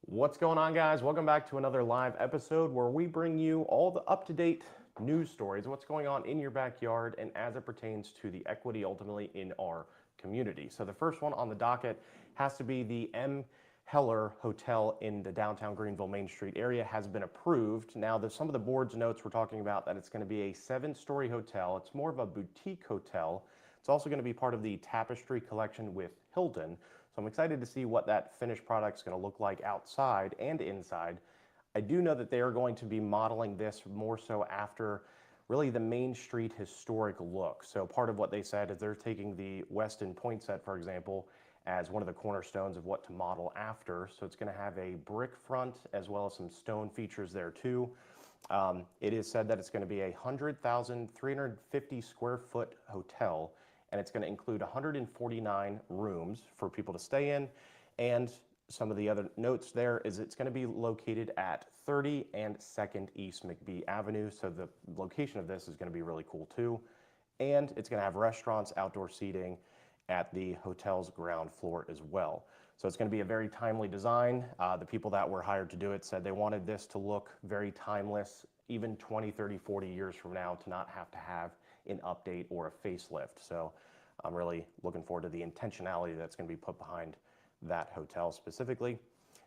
What's going on, guys? Welcome back to another live episode where we bring you all the up-to-date news stories, what's going on in your backyard and as it pertains to the equity ultimately in our community. So the first one on the docket has to be the M. Heller Hotel in the downtown Greenville Main Street area has been approved. Now, some of the board's notes were talking about that it's going to be a 7-story hotel. It's more of a boutique hotel. It's also going to be part of the Tapestry collection with Hilton. So I'm excited to see what that finished product is going to look like outside and inside. I do know that they are going to be modeling this more so after really the Main Street historic look. So part of what they said is they're taking the Westin Poinsett, for example, as one of the cornerstones of what to model after. So it's going to have a brick front as well as some stone features there too. It is said that it's going to be a 100,350 square foot hotel, and it's going to include 149 rooms for people to stay in. And some of the other notes there is it's going to be located at 30 and 2nd East McBee Avenue. So the location of this is going to be really cool too. And it's going to have restaurants, outdoor seating at the hotel's ground floor as well. So it's going to be a very timely design. The people that were hired to do it said they wanted this to look very timeless, even 20, 30, 40 years from now, to not have to have an update or a facelift. So I'm really looking forward to the intentionality that's going to be put behind that hotel specifically.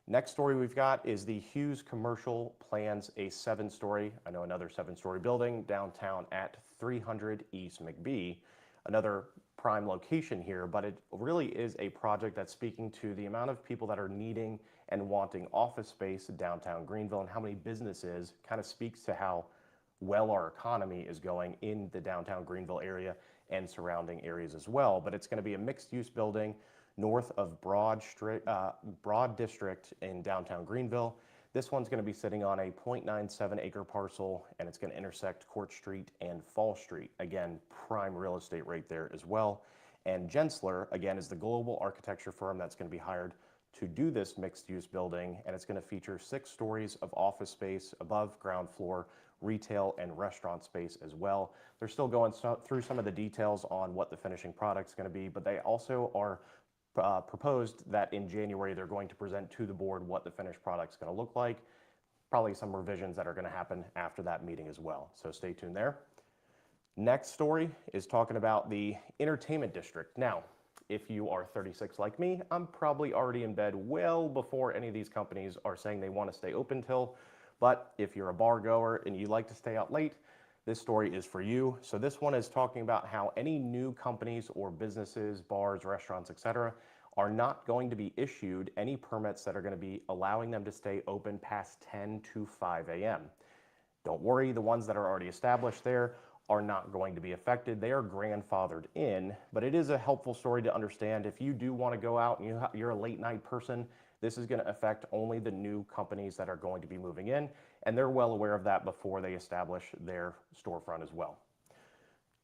Next story we've got is the Hughes Commercial plans a 7-story, another 7-story building downtown at 300 East McBee. Another prime location here, but it really is a project that's speaking to the amount of people that are needing and wanting office space in downtown Greenville, and how many businesses kind of speaks to how well our economy is going in the downtown Greenville area and surrounding areas as well. But it's going to be a mixed-use building north of Broad District in downtown Greenville. This one's going to be sitting on a 0.97 acre parcel, and it's going to intersect Court Street and Fall Street. Again, prime real estate right there as well. And Gensler, again, is the global architecture firm that's going to be hired to do this mixed-use building, and it's going to feature 6 stories of office space above ground floor, retail and restaurant space as well. They're still going through some of the details on what the finishing product's going to be, but they also are proposed that in January they're going to present to the board what the finished product's going to look like. Probably some revisions that are going to happen after that meeting as well. So stay tuned there. Next story is talking about the entertainment district. Now, if you are 36 like me, I'm probably already in bed well before any of these companies are saying they want to stay open till. But if you're a bar goer and you like to stay out late, this story is for you. So this one is talking about how any new companies or businesses, bars, restaurants, etc., are not going to be issued any permits that are going to be allowing them to stay open past 10 to 5 a.m. Don't worry, the ones that are already established there are not going to be affected. They are grandfathered in, but it is a helpful story to understand. If you do want to go out and you're a late night person, this is going to affect only the new companies that are going to be moving in, and they're well aware of that before they establish their storefront as well.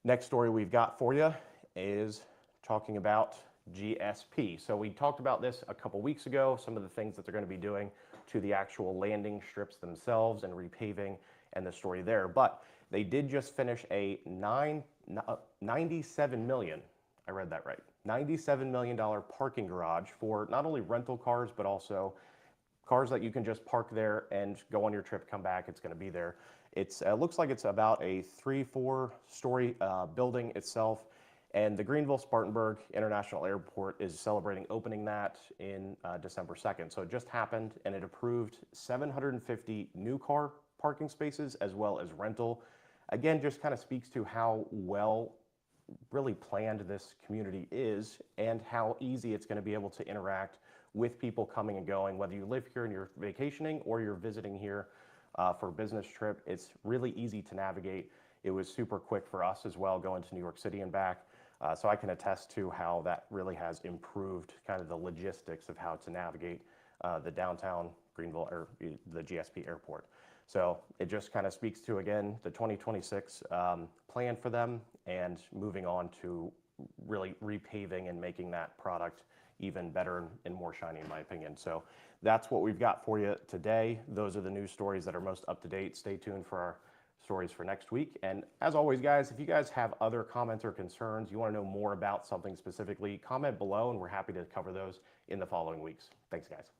Next story we've got for you is talking about GSP. So we talked about this a couple weeks ago, some of the things that they're going to be doing to the actual landing strips themselves and repaving and the story there. But they did just finish a $97 million, I read that right, $97 million parking garage for not only rental cars, but also cars that you can just park there and go on your trip, come back, it's going to be there. It looks like it's about a 3-4 story building itself. And the Greenville Spartanburg International Airport is celebrating opening that in December 2nd. So it just happened, and it approved 750 new car parking spaces as well as rental. Again, just kind of speaks to how well really planned this community is and how easy it's going to be able to interact with people coming and going, whether you live here and you're vacationing or you're visiting here for a business trip. It's really easy to navigate. It was super quick for us as well, going to New York City and back. So I can attest to how that really has improved kind of the logistics of how to navigate the downtown Greenville or the GSP airport. So it just kind of speaks to, again, the 2026 plan for them and moving on to really repaving and making that product even better and more shiny, in my opinion. So that's what we've got for you today. Those are the news stories that are most up to date. Stay tuned for our stories for next week. And as always, guys, if you guys have other comments or concerns, you want to know more about something specifically, comment below, and we're happy to cover those in the following weeks. Thanks, guys.